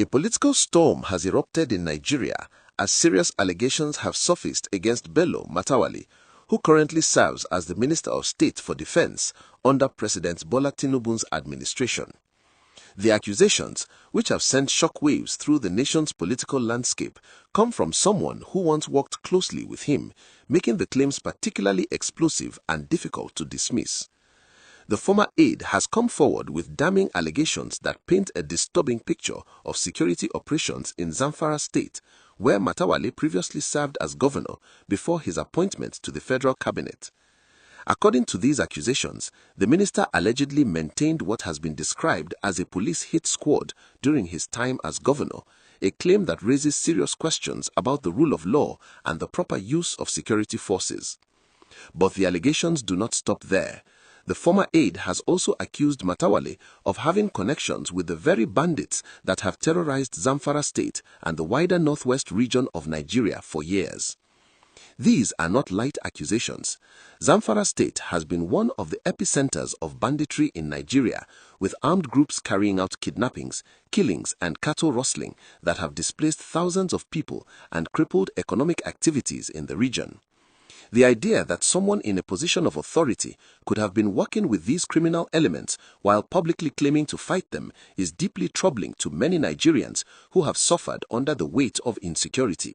A political storm has erupted in Nigeria as serious allegations have surfaced against Bello Matawalle, who currently serves as the Minister of State for Defense under President Bola Tinubu's administration. The accusations, which have sent shockwaves through the nation's political landscape, come from someone who once worked closely with him, making the claims particularly explosive and difficult to dismiss. The former aide has come forward with damning allegations that paint a disturbing picture of security operations in Zamfara State, where Matawalle previously served as governor before his appointment to the federal cabinet. According to these accusations, the minister allegedly maintained what has been described as a police hit squad during his time as governor, a claim that raises serious questions about the rule of law and the proper use of security forces. But the allegations do not stop there. The former aide has also accused Matawalle of having connections with the very bandits that have terrorized Zamfara State and the wider northwest region of Nigeria for years. These are not light accusations. Zamfara State has been one of the epicenters of banditry in Nigeria, with armed groups carrying out kidnappings, killings, and cattle rustling that have displaced thousands of people and crippled economic activities in the region. The idea that someone in a position of authority could have been working with these criminal elements while publicly claiming to fight them is deeply troubling to many Nigerians who have suffered under the weight of insecurity.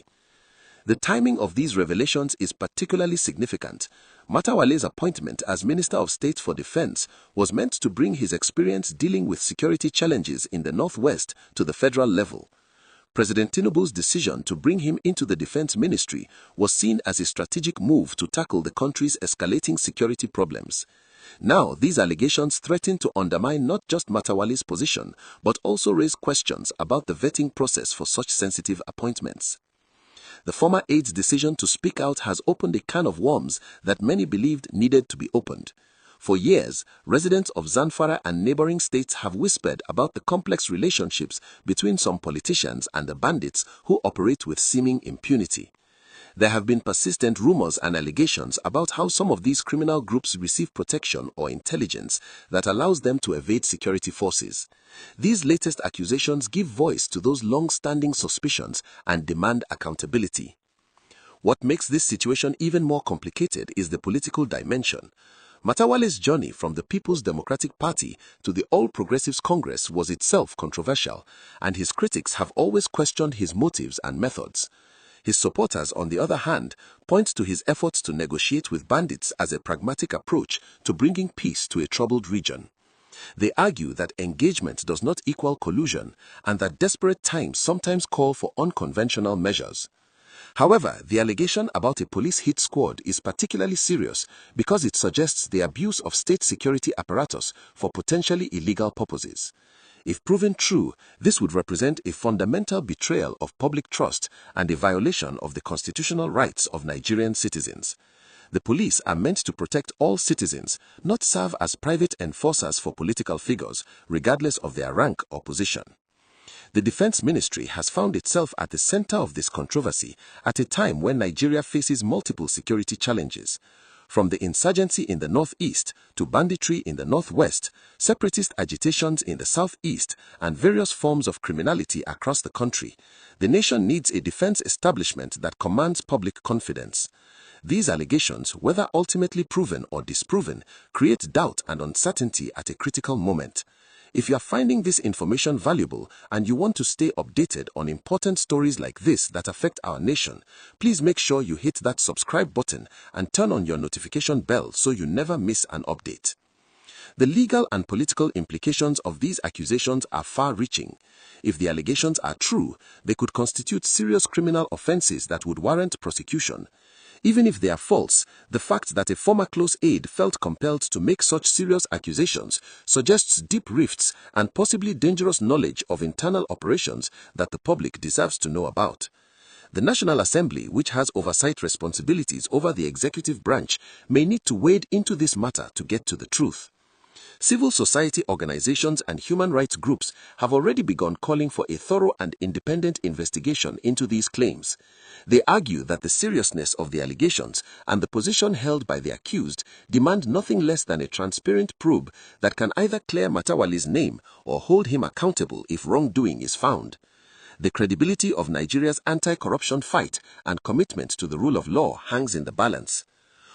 The timing of these revelations is particularly significant. Matawalle's appointment as Minister of State for Defense was meant to bring his experience dealing with security challenges in the Northwest to the federal level. President Tinubu's decision to bring him into the Defense Ministry was seen as a strategic move to tackle the country's escalating security problems. Now, these allegations threaten to undermine not just Matawalle's position, but also raise questions about the vetting process for such sensitive appointments. The former aide's decision to speak out has opened a can of worms that many believed needed to be opened. For years, residents of Zamfara and neighboring states have whispered about the complex relationships between some politicians and the bandits who operate with seeming impunity. There have been persistent rumors and allegations about how some of these criminal groups receive protection or intelligence that allows them to evade security forces. These latest accusations give voice to those long-standing suspicions and demand accountability. What makes this situation even more complicated is the political dimension. Matawalle's journey from the People's Democratic Party to the All Progressives Congress was itself controversial, and his critics have always questioned his motives and methods. His supporters, on the other hand, point to his efforts to negotiate with bandits as a pragmatic approach to bringing peace to a troubled region. They argue that engagement does not equal collusion and that desperate times sometimes call for unconventional measures. However, the allegation about a police hit squad is particularly serious because it suggests the abuse of state security apparatus for potentially illegal purposes. If proven true, this would represent a fundamental betrayal of public trust and a violation of the constitutional rights of Nigerian citizens. The police are meant to protect all citizens, not serve as private enforcers for political figures, regardless of their rank or position. The Defense Ministry has found itself at the center of this controversy at a time when Nigeria faces multiple security challenges. From the insurgency in the northeast to banditry in the northwest, separatist agitations in the southeast, and various forms of criminality across the country, the nation needs a defense establishment that commands public confidence. These allegations, whether ultimately proven or disproven, create doubt and uncertainty at a critical moment. If you are finding this information valuable and you want to stay updated on important stories like this that affect our nation, please make sure you hit that subscribe button and turn on your notification bell so you never miss an update. The legal and political implications of these accusations are far-reaching. If the allegations are true, they could constitute serious criminal offenses that would warrant prosecution. Even if they are false, the fact that a former close aide felt compelled to make such serious accusations suggests deep rifts and possibly dangerous knowledge of internal operations that the public deserves to know about. The National Assembly, which has oversight responsibilities over the executive branch, may need to wade into this matter to get to the truth. Civil society organizations and human rights groups have already begun calling for a thorough and independent investigation into these claims. They argue that the seriousness of the allegations and the position held by the accused demand nothing less than a transparent probe that can either clear Matawalle's name or hold him accountable if wrongdoing is found. The credibility of Nigeria's anti-corruption fight and commitment to the rule of law hangs in the balance.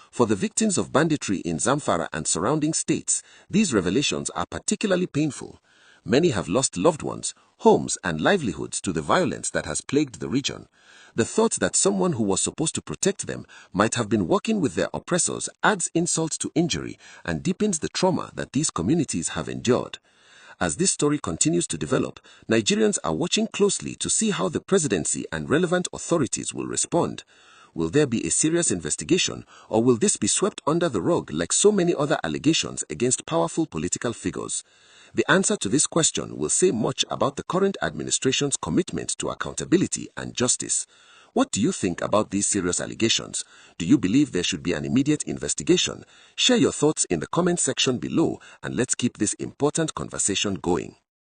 For the victims of banditry in Zamfara and surrounding states, these revelations are particularly painful. Many have lost loved ones, homes, and livelihoods to the violence that has plagued the region. The thought that someone who was supposed to protect them might have been working with their oppressors adds insult to injury and deepens the trauma that these communities have endured. As this story continues to develop, Nigerians are watching closely to see how the presidency and relevant authorities will respond. Will there be a serious investigation, or will this be swept under the rug like so many other allegations against powerful political figures? The answer to this question will say much about the current administration's commitment to accountability and justice. What do you think about these serious allegations? Do you believe there should be an immediate investigation? Share your thoughts in the comment section below, and let's keep this important conversation going.